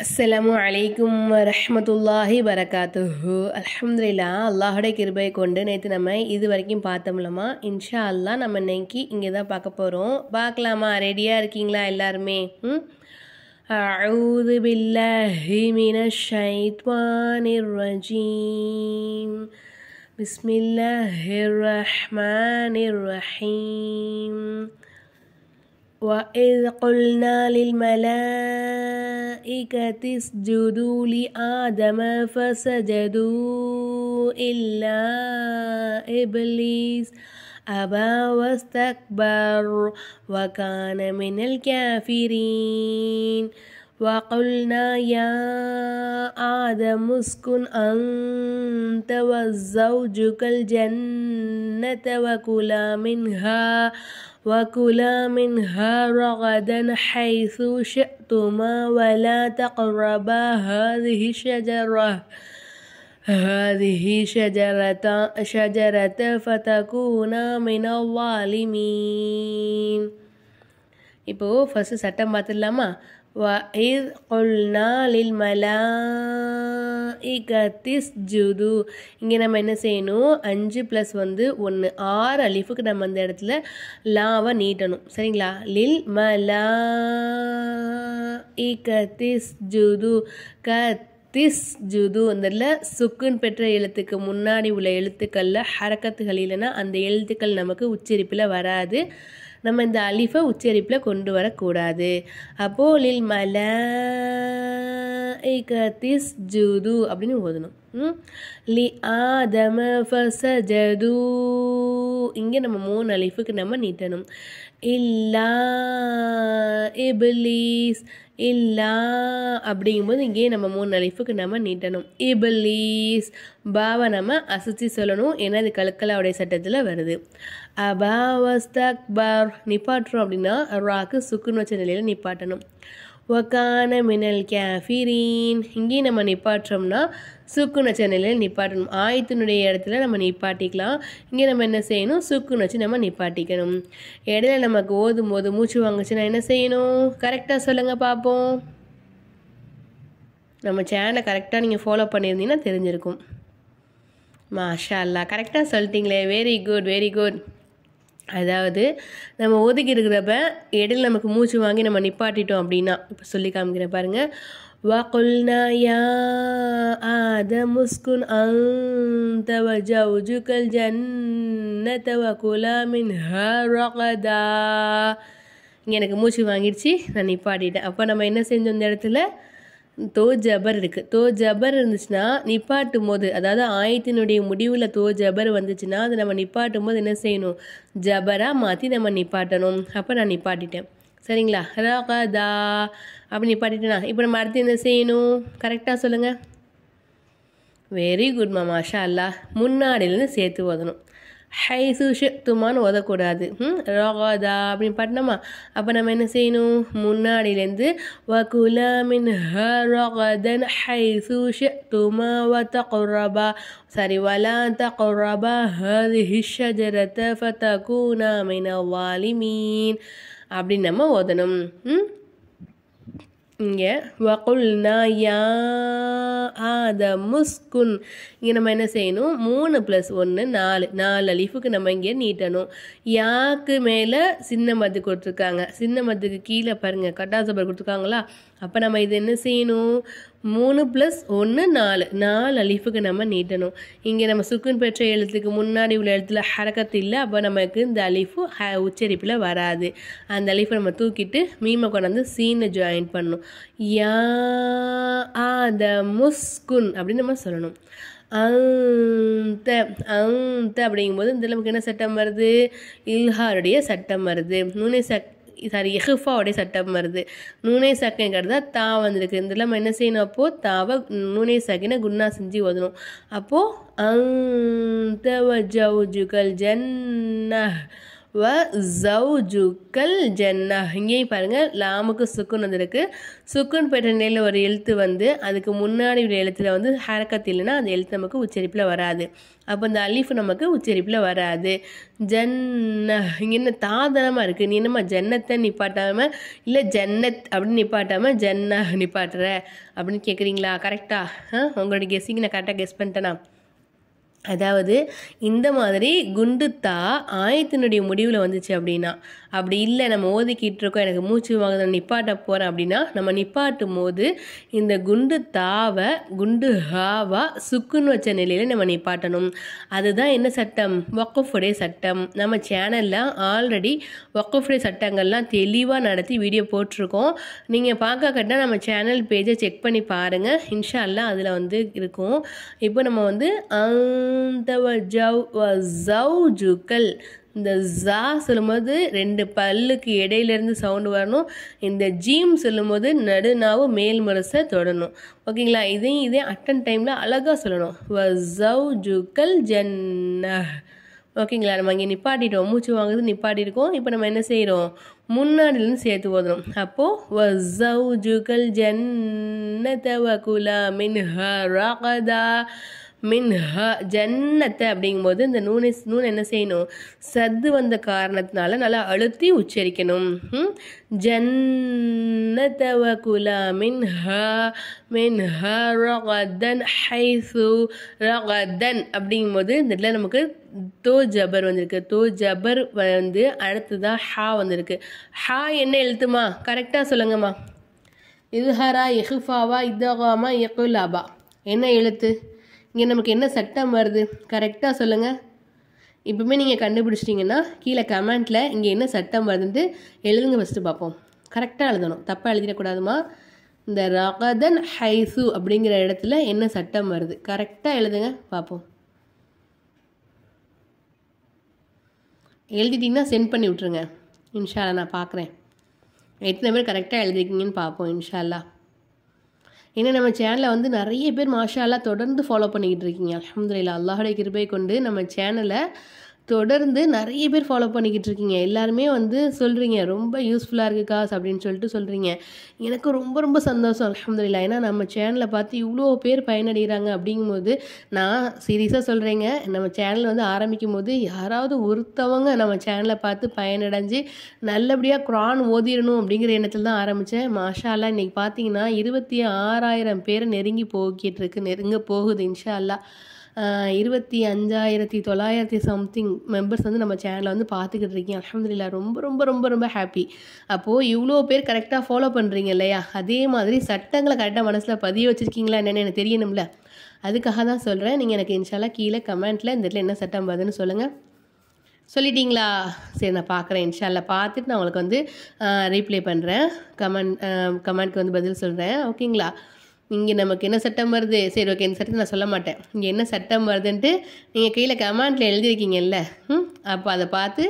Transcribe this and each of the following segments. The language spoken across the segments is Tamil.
அஸ்ஸலாமு அலைக்கும் வரஹ்மத்துல்லாஹி வரகாத்துஹு. அல்ஹம்துலில்லாஹ், அல்லாஹுடைய கிருபையை கொண்டு நேற்று நம்ம இது வரைக்கும் பார்த்தோம்லமா. இன்ஷா அல்லாஹ் நம்ம இன்னைக்கு இங்கே தான் பார்க்க போகிறோம். பார்க்கலாமா? ரெடியாக இருக்கீங்களா எல்லாருமே? அஊது பில்லாஹி மினஷ் ஷைத்வானிர் ரஜீம். பிஸ்மில்லாஹிர் ரஹ்மானிர் ரஹீம். وَإِذْ قُلْنَا لِلْمَلَائِكَةِ اسْجُدُوا لِآدَمَ فَسَجَدُوا إِلَّا إِبْلِيسَ أَبَى وَاسْتَكْبَرَ وَكَانَ مِنَ الْكَافِرِينَ وَقُلْنَا يَا آدَمُ اسْكُنْ أَنْتَ وَزَوْجُكَ الْجَنَّةَ وكلا منها رغدا حيث شئتما ولا تقربا هذه الشجرة فتكونا من الظالمين. இப்போ ஃபர்ஸ்ட் சட்டம் பார்த்துடலாமா? وَإِذْ قُلْنَا لِلْمَلَائِكَةِ اسْجُدُوا. இங்கே நம்ம என்ன செய்யணும்? 5 + 1 6 அலிஃபுக்கு நம்ம அந்த இடத்துல லாவை நீட்டணும். சரிங்களா? லில் மலாஇகத்தி இஸ்ஜுது கத்திஸ்ஜுது. அந்த சுக்குன் பெற்ற எழுத்துக்கு முன்னாடி உள்ள எழுத்துக்களில் ஹரக்கத்துகள் இல்லைன்னா அந்த எழுத்துக்கள் நமக்கு உச்சரிப்பில் வராது. நம்ம இந்த அலிஃபை உச்சரிப்பில் கொண்டு வரக்கூடாது. அப்போது லில் மலாஇகத்தி இஸ்ஜுது அப்படின்னு ஓதணும். லி ஆதம ஃபஸஜது. இங்கே நம்ம 3 அலிஃபுக்கு நம்ம நீட்டணும். இல்லா இப்லீஸ். இல்லா அப்படிங்கும்போது இங்கே நம்ம 3 அலிஃபுக்கு நம்ம நீட்டணும். இப்லீஸ். பாவை நம்ம அசைச்சி சொல்லணும், ஏன்னா இது கலக்கலாவுடைய சட்டத்தில் வருது. அபா வஸ்தக்பர். நிப்பாட்டுறோம் அப்படின்னா ராக்கு சுக்குன் வச்ச நிலையில் நிப்பாட்டணும். வகான மினல் காஃபிரீன். இங்கேயும் நம்ம நிப்பாட்டுறோம்னா சுக்குன் வச்ச நிலையில் நிப்பாட்டணும். ஆயத்தினுடைய இடத்துல நம்ம நிப்பாட்டிக்கலாம். இங்கே நம்ம என்ன செய்யணும்? சுக்குன் வச்சு நம்ம நிப்பாட்டிக்கணும். இடையில நமக்கு ஓதும் போது மூச்சு வாங்குச்சுன்னா என்ன செய்யணும்? கரெக்டாக சொல்லுங்கள் பார்ப்போம். நம்ம சேனலை கரெக்டாக நீங்கள் ஃபாலோ பண்ணியிருந்தீங்கன்னா தெரிஞ்சிருக்கும். மாஷா அல்லாஹ், கரெக்டாக சொல்லிட்டீங்களே. Very good, very good. அதாவது நம்ம ஒதுக்கி இருக்கிறப்ப இடையில நமக்கு மூச்சு வாங்கி நம்ம நிப்பாட்டிட்டோம் அப்படின்னா, இப்போ சொல்லி காமிக்கிறேன் பாருங்கள். وَقُلْنَا يَا آدَمُ اسْكُنْ أَنْتَ وَزَوْجُكَ الْجَنَّةَ وَكُلَا مِنْهَا رَغَدًا. இங்கே எனக்கு மூச்சு வாங்கிடுச்சு, நான் நிப்பாட்டிட்டேன். அப்போ நம்ம என்ன செஞ்சோம்? இந்த இடத்துல தோ ஜபர் இருக்குது. தோ ஜபர் இருந்துச்சுன்னா நிப்பாட்டும் போது, அதாவது ஆயத்தினுடைய முடிவில் தோ ஜபர் வந்துச்சுன்னா அதை நம்ம நிப்பாட்டும் போது என்ன செய்யணும்? ஜபராக மாற்றி நம்ம நிப்பாட்டணும். அப்போ நான் நிப்பாட்டிட்டேன். சரிங்களா? ரகதா அப்படி நிப்பாட்டிட்டேனா? இப்போ நம்ம அடுத்து என்ன செய்யணும்? கரெக்டாக சொல்லுங்கள். வெரி குட் மாஷா அல்லாஹ். முன்னாடியிலேருந்து சேர்த்து ஓதணும். ஹைசு ஷித்துமான்னு ஓதக்கூடாது. ரகதா அப்படின்னு பாட்டினோமா? அப்போ நம்ம என்ன செய்யணும்? முன்னாடியிலேருந்து வகுலா மின்ஹா ரகதன் ஹைசு ஷித்துமா வதகுரபா. சரி, வலா தகுரபா ஹாதிஹி ஷஜரத ஃபதகூனா மினல் ஸாலிமீன் அப்படின்னு நம்ம ஓதணும். இங்கே வகுல்னா யா ஆதமு உஸ்குன். இங்கே நம்ம என்ன செய்யணும்? 3 + 1 4 அலிஃபுக்கு நம்ம இங்கே நீட்டணும். யாக்கு மேலே சின்ன மத்து கொடுத்துருக்காங்க, சின்ன மத்துக்கு கீழே பாருங்கள் கட்டா சபர் கொடுத்துருக்காங்களா? அப்போ நம்ம இது என்ன செய்யணும்? 3 + 1 4 அலிஃபுக்கு நம்ம நீட்டணும். இங்கே நம்ம சுக்குன் பெற்ற எழுத்துக்கு முன்னாடி உள்ள எழுத்துல ஹரக்கத்து இல்லை. அப்போ நமக்கு இந்த அலிஃபு உச்சரிப்பில் வராது. அந்த அலிஃபை நம்ம தூக்கிட்டு மீமை கொண்டாந்து சீனை ஜாயின் பண்ணணும். யா ஆதமு உஸ்குன் அப்படின்னு நம்ம சொல்லணும். அந்த அப்படிங்கும்போது இந்த நமக்கு என்ன சட்டம் வருது? இல்ஹாருடைய சட்டம் வருது. இஹ்ஃபாவுடைய சட்டம் வருது. நூனே சக்கின்கிறதா தா வந்திருக்கு. இதில் நம்ம என்ன செய்யணும்? அப்போது தாவை நூனே சக்கின குன்னா செஞ்சு ஓதணும். அப்போது அந்த வஜவுஜுகல் ஜன்னஹ் வ ஜௌஜுக்கல் ஜன்னா. இங்கேயும் பாருங்கள் லாமுக்கு சுக்குன் வந்திருக்கு. சுக்குன் பெற்ற நிலையில் ஒரு எழுத்து வந்து அதுக்கு முன்னாடி ஒரு எழுத்துல வந்து ஹரக்கத் இல்லைன்னா அந்த எழுத்து நமக்கு உச்சரிப்பில் வராது. அப்போ இந்த அலிஃப் நமக்கு உச்சரிப்பில் வராது. ஜன்ன இங்கே என்ன தாதனமாக இருக்குது. நீ என்னம்மா ஜன்னத்தை நிப்பாட்டாமல் இல்லை ஜன்னத் அப்படின்னு நிப்பாட்டாமல் ஜன்னா நிப்பாட்டுற அப்படின்னு கேட்குறீங்களா? கரெக்டாக உங்களோட கெஸ்ஸிங் நான் கரெக்டாக கெஸ் பண்ணிட்டேனா? அதாவது இந்த மாதிரி குண்டுத்தா ஆயத்தினுடைய முடிவில் வந்துச்சு அப்படின்னா, அப்படி இல்லை நம்ம ஓதிக்கிட்டு இருக்கோம் எனக்கு மூச்சு வாங்க நிப்பாட்ட போகிறேன் அப்படின்னா, நம்ம நிப்பாட்டும் போது இந்த குண்டு தாவை குண்டு ஹாவா சுக்குன்னு வச்ச நிலையில் நம்ம நிப்பாட்டணும். அதுதான் என்ன சட்டம்? வக்ஃபுடைய சட்டம். நம்ம சேனலில் ஆல்ரெடி வக்ஃபுடைய சட்டங்கள்லாம் தெளிவாக நடத்தி வீடியோ போட்டிருக்கோம். நீங்கள் பார்க்கக்கட்டா நம்ம சேனல் பேஜை செக் பண்ணி பாருங்கள். இன்ஷா அல்லாஹ் அதில் வந்து இருக்கும். இப்போ நம்ம வந்து ஜௌஜுக்கல் இந்த ஜா சொல்லும்போது 2 பல்லுக்கு இடையிலேருந்து சவுண்டு வரணும். இந்த ஜீம் சொல்லும்போது நடுநாவு மேல் முரசை தொடணும். ஓகேங்களா? இதே அட்டன் டைமில் அழகாக சொல்லணும். ஜௌஜுக்கல் ஜன்னா. ஓகேங்களா? நம்ம இங்கே நிப்பாட்டிட்டோம். மூச்சு வாங்குறது நிப்பாட்டியிருக்கோம். இப்போ நம்ம என்ன செய்கிறோம்? முன்னாடிலேருந்து சேர்த்து ஓதணும். அப்போது ஜௌஜுக்கல் ஜன்னத வகுலா மின்ஹா ரகதா மின்ஹா ஜன்னத்தை அப்படிங்கும்போது இந்த நூன் என்ன செய்யணும்? சத்து வந்த காரணத்தினால நல்லா அழுத்தி உச்சரிக்கணும். ஜன்னத வகுலா மின்ஹா மின்ஹா ரகதன் ஹைசு ரகதன் அப்படிங்கும்போது இந்த இடத்துல நமக்கு தோ ஜபர் வந்திருக்கு. தோ ஜபர் வந்து அடுத்ததான் ஹா வந்திருக்கு. ஹா என்ன எழுத்துமா? கரெக்டாக சொல்லுங்கம்மா. இத்ஹரா இஹ்ஃபாவா இதகாமா இகுலாபா என்ன எழுத்து? இங்கே நமக்கு என்ன சட்டம் வருது? கரெக்டாக சொல்லுங்கள். இப்போவுமே நீங்கள் கண்டுபிடிச்சிட்டிங்கன்னா கீழே கமெண்ட்டில் இங்கே என்ன சட்டம் வருதுன்ட்டு எழுதுங்க. ஃபஸ்ட்டு பார்ப்போம். கரெக்டாக எழுதணும், தப்பாக எழுதிடக்கூடாதுமா. இந்த ரகதன் ஹைசு அப்படிங்கிற இடத்துல என்ன சட்டம் வருது? கரெக்டாக எழுதுங்க பார்ப்போம். எழுதிட்டிங்கன்னா சென்ட் பண்ணி விட்ருங்க. இன்ஷா அல்லாஹ் நான் பார்க்குறேன் எத்தனை பேர் கரெக்டாக எழுதிருக்கீங்கன்னு பார்ப்போம் இன்ஷா அல்லாஹ். ஏன்னா நம்ம சேனலை வந்து நிறைய பேர் மாஷா அல்லாஹ் தொடர்ந்து ஃபாலோ பண்ணிக்கிட்டு இருக்கீங்க. அல்ஹம்துலில்லாஹ் அல்லாஹுடைய கிருபை கொண்டு நம்ம சேனலை தொடர்ந்து நிறைய பேர் ஃபாலோ பண்ணிக்கிட்டு இருக்கீங்க. எல்லாருமே வந்து சொல்கிறீங்க ரொம்ப யூஸ்ஃபுல்லாக இருக்குது காஸ் அப்படின்னு சொல்லிட்டு சொல்கிறீங்க. எனக்கு ரொம்ப ரொம்ப சந்தோஷம் அல்ஹம்துலில்லாஹ். ஏன்னா நம்ம சேனலை பார்த்து இவ்வளோ பேர் பயனடைகிறாங்க அப்படிங்கும்போது நான் சீரியஸாக சொல்கிறேங்க. நம்ம சேனல் வந்து ஆரம்பிக்கும் போது யாராவது ஒருத்தவங்க நம்ம சேனலை பார்த்து பயனடைஞ்சு நல்லபடியாக குர்ஆன் ஓதிடணும் அப்படிங்கிற எண்ணத்தில் தான் ஆரம்பித்தேன். மாஷா அல்லாஹ் இன்றைக்கி பார்த்தீங்கன்னா 26,000 பேர் நெருங்க போகுது இன்ஷா அல்லாஹ். 25,900 சம்திங் மெம்பர்ஸ் வந்து நம்ம சேனலை வந்து பார்த்துக்கிட்டு இருக்கீங்க. அல்ஹம்துலில்லாஹ் ரொம்ப ரொம்ப ரொம்ப ரொம்ப ஹாப்பி. அப்போது இவ்வளோ பேர் கரெக்டாக ஃபாலோ பண்ணுறீங்க இல்லையா? அதே மாதிரி சட்டங்களை கரெக்டாக மனசில் பதிய வச்சுருக்கீங்களா என்னென்னு எனக்கு தெரியணும்ல. அதுக்காக தான் சொல்கிறேன். நீங்கள் எனக்கு இன்ஷா அல்லாஹ் கீழே கமெண்ட்டில் இந்த இடத்துல என்ன சட்டம் வருதுன்னு சொல்லுங்கள். சொல்லிட்டீங்களா? சரி நான் பார்க்குறேன் இன்ஷா அல்லாஹ். பார்த்துட்டு நான் உங்களுக்கு வந்து ரீப்ளை பண்ணுறேன். கமெண்ட்க்கு வந்து பதில் சொல்கிறேன். ஓகேங்களா? இங்கே நமக்கு என்ன சட்டம் வருது? சரி ஓகே, இந்த சட்டத்தை நான் சொல்ல மாட்டேன். இங்கே என்ன சட்டம் வருதுன்ட்டு நீங்கள் கீழே கமெண்ட்டில் எழுதியிருக்கீங்கல்ல, அப்போ அதை பார்த்து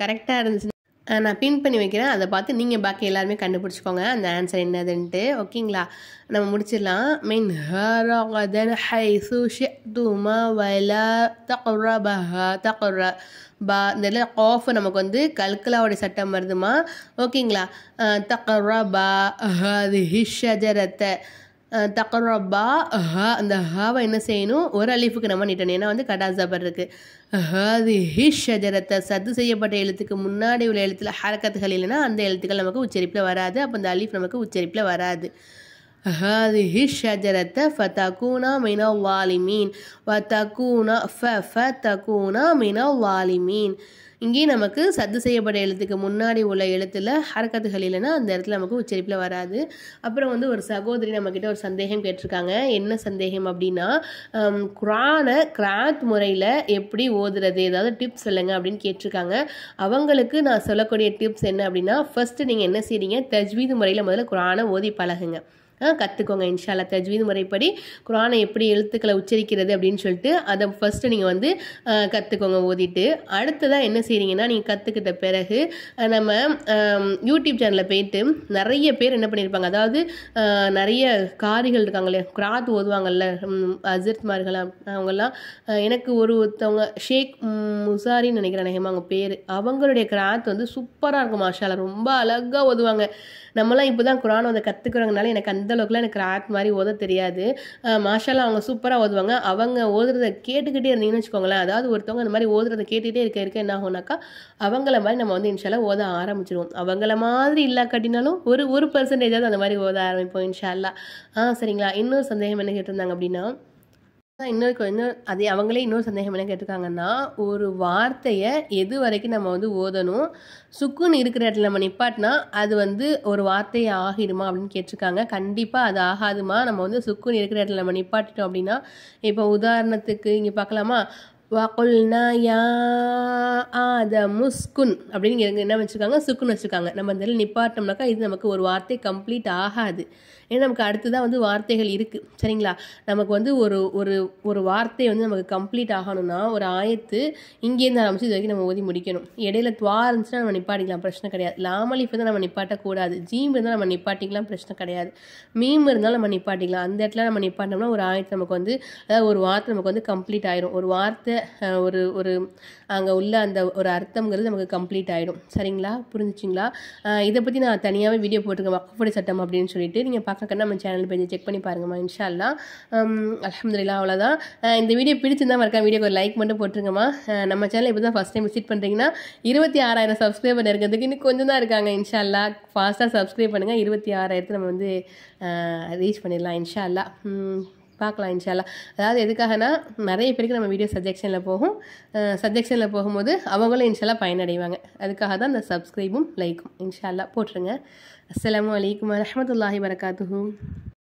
கரெக்டாக இருந்துச்சு நான் பின் பண்ணி வைக்கிறேன். அதை பார்த்து நீங்கள் பாக்கி எல்லாருமே கண்டுபிடிச்சிக்கோங்க அந்த ஆன்சர் என்னதுன்ட்டு. ஓகேங்களா? நம்ம முடிச்சிடலாம். மின் ஹரகதன் ஹைசு ஷிஅதுமா வலா தக்ரபஹா தக்ர பா இந்த காஃப் நமக்கு வந்து கல்கலாவுடைய சட்டம் வருதுமா. ஓகேங்களா? தக்ரபா ஹாதிஹி ஷஜரத்தை தக்ரபா ஹா அந்த ஹாவை என்ன செய்யணும்? ஒரு அலிஃபுக்கு நம்ம நீட்டணும். ஏன்னா வந்து கடா ஜபர் இருக்குது. ஹாதிஹி ஷஜரத்தை சத்து செய்யப்பட்ட எழுத்துக்கு முன்னாடி உள்ள எழுத்துல ஹரக்கத்துகள் இல்லைன்னா அந்த எழுத்துக்கள் நமக்கு உச்சரிப்பில் வராது. அப்போ அந்த அலிஃப் நமக்கு உச்சரிப்பில் வராது. ஹாதிஹி ஷஜரத்தை ஃபதகூனா மினல் வாலிமீன் வதகூனா ஃபதகூனா மினல் வாலிமீன். இங்கேயும் நமக்கு சத்து செய்யப்பட்ட எழுத்துக்கு முன்னாடி உள்ள எழுத்தில் ஹரக்கத்துகள் இல்லைன்னா அந்த இடத்துல நமக்கு உச்சரிப்பில் வராது. அப்புறம் வந்து ஒரு சகோதரி நம்மக்கிட்ட ஒரு சந்தேகம் கேட்டிருக்காங்க. என்ன சந்தேகம் அப்படின்னா, குர்ஆனை கிராத் முறையில் எப்படி ஓதுறது, ஏதாவது டிப்ஸ் சொல்லுங்க அப்படின்னு கேட்டிருக்காங்க. அவங்களுக்கு நான் சொல்லக்கூடிய டிப்ஸ் என்ன அப்படின்னா, ஃபஸ்ட்டு நீங்கள் என்ன செய்றீங்க? தஜ்வீது முறையில் முதல்ல குர்ஆனை ஓதி பழகுங்க. கற்றுக்கோங்க இன்ஷா அல்லாஹ். தஜ்வீத் முறைப்படி குர்ஆனை எப்படி எழுத்துக்களை உச்சரிக்கிறது அப்படின்னு சொல்லிட்டு அதை ஃபஸ்ட்டு நீங்கள் வந்து கற்றுக்கோங்க ஓதிட்டு. அடுத்ததாக என்ன செய்கிறீங்கன்னா, நீங்கள் கற்றுக்கிட்ட பிறகு நம்ம யூடியூப் சேனலில் போயிட்டு நிறைய பேர் என்ன பண்ணியிருப்பாங்க, அதாவது நிறைய காரிகள் இருக்காங்க இல்லையா, குராத் ஓதுவாங்கல்ல, அஜர்த்மார்களாம் அவங்கெல்லாம். எனக்கு ஒருத்தவங்க ஷேக் முசாரின்னு நினைக்கிறேன் அவங்க பேர். அவங்களுடைய கிராத் வந்து சூப்பராக இருக்கும் மாஷா அல்லாஹ். ரொம்ப அழகாக ஓதுவாங்க. நம்மலாம் இப்போ தான் குர்ஆன் ஓத கற்றுக்கிறவங்கனால எனக்கு அந்த அளவுக்குலாம் எனக்கு கிராத் மாதிரி ஓத தெரியாது. மாஷா அல்லாஹ் அவங்க சூப்பராக ஓதுவாங்க. அவங்க ஓதுறதை கேட்டுக்கிட்டே இருந்தீங்கன்னு வச்சுக்கோங்களேன், அதாவது ஒருத்தவங்க அந்த மாதிரி ஓதுறதை கேட்டுகிட்டே இருக்க என்ன ஆகும்னாக்கா அவங்கள மாதிரி நம்ம வந்து இன்ஷா அல்லாஹ் ஓத ஆரம்பிச்சிடுவோம். அவங்கள மாதிரி இல்லாக்காட்டினாலும் ஒரு பர்சன்டேஜாவது அந்த மாதிரி ஓத ஆரம்பிப்போம் இன்ஷா அல்லாஹ். சரிங்களா. இன்னொரு சந்தேகம் என்ன கேட்டிருந்தாங்க அப்படின்னா, அவங்களே இன்னொரு சந்தேகம் என்ன கேட்டிருக்காங்கன்னா, ஒரு வார்த்தையை எது வரைக்கும் நம்ம வந்து ஓதணும், சுக்குன்னு இருக்கிற இடத்துல நம்ம நிப்பாட்டினா அது வந்து ஒரு வார்த்தையை ஆகிடுமா அப்படின்னு கேட்டிருக்காங்க. கண்டிப்பாக அது ஆகாதுமா. நம்ம வந்து சுக்குன்னு இருக்கிற இடத்துல நம்ம நிப்பாட்டிட்டோம் அப்படின்னா, இப்போ உதாரணத்துக்கு இங்கே பார்க்கலாமா, வகுல்னா யா முஸ்குன் அப்படின்னு என்ன வச்சுருக்காங்க, சுக்குன்னு வச்சுருக்காங்க. நம்ம இந்த நிப்பாட்டோம்னாக்கா இது நமக்கு ஒரு வார்த்தை கம்ப்ளீட் ஆகாது. ஏன்னா நமக்கு அடுத்ததான் வந்து வார்த்தைகள் இருக்குது. சரிங்களா. நமக்கு வந்து ஒரு வார்த்தை வந்து நமக்கு கம்ப்ளீட் ஆகணும்னா ஒரு ஆயத்து இங்கேருந்து ஆரம்பிச்சு இது வரைக்கும் நம்ம ஓதி முடிக்கணும். இடையில துவா இருந்துச்சுன்னா நம்ம நிப்பாட்டிக்கலாம், பிரச்சனை கிடையாது. லாமலிஃப் தான் நம்ம நிப்பாட்டக்கூடாது. ஜீம் இருந்தால் நம்ம நிப்பாட்டிக்கலாம், பிரச்சனை கிடையாது. மீம் இருந்தாலும் நம்ம நிப்பாட்டிக்கலாம். அந்த இடத்துல நம்ம நிப்பாட்டினோம்னா ஒரு ஆயத்து நமக்கு வந்து, அதாவது ஒரு வார்த்தை நமக்கு வந்து கம்ப்ளீட் ஆயிடும். ஒரு வார்த்தை ஒரு அங்கே உள்ள அந்த ஒரு அர்த்தங்கிறது நமக்கு கம்ப்ளீட் ஆகிடும். சரிங்களா, புரிஞ்சிச்சிங்களா. இதை பற்றி நான் தனியாகவே வீடியோ போட்டிருக்கேன், வக்ஃபுடைய சட்டம் அப்படின்னு சொல்லிட்டு. நீங்கள் பார்க்கறதுனா நம்ம சேனல் பேஜை செக் பண்ணி பாருங்கம்மா இன்ஷா அல்லாஹ். அல்ஹம்துலில்லாஹ். அவ்வளோதான். இந்த வீடியோ பிடிச்சிருந்தா மறக்காம வீடியோக்கு ஒரு லைக் மட்டும் போட்டுருங்கம்மா. நம்ம சேனல் இப்போ தான் ஃபஸ்ட் டைம் விசிட் பண்ணுறீங்கன்னா 26,000 சப்ஸ்கிரைபர் இருக்கிறதுக்கு இன்னும் கொஞ்சம் தான் இருக்காங்க இன்ஷா அல்லாஹ். ஃபாஸ்ட்டாக சப்ஸ்கிரைப் பண்ணுங்கள். 26,000 நம்ம வந்து ரீச் பண்ணிடலாம் இன்ஷா அல்லாஹ். பார்க்கலாம் இன்ஷா அல்லாஹ். அதாவது எதுக்காகனா, நிறைய பேருக்கு நம்ம வீடியோ சஜெக்ஷனில் போகும். சஜெக்ஷனில் போகும்போது அவங்களும் இன்ஷா அல்லாஹ் பயனடைவாங்க. அதுக்காக தான் இந்த சப்ஸ்கிரைபும் லைக்கும் இன்ஷா அல்லாஹ் போட்டுருங்க. அஸ்ஸலாமு அலைக்கும் வரஹ்மத்துல்லாஹி வரகாத்துஹு.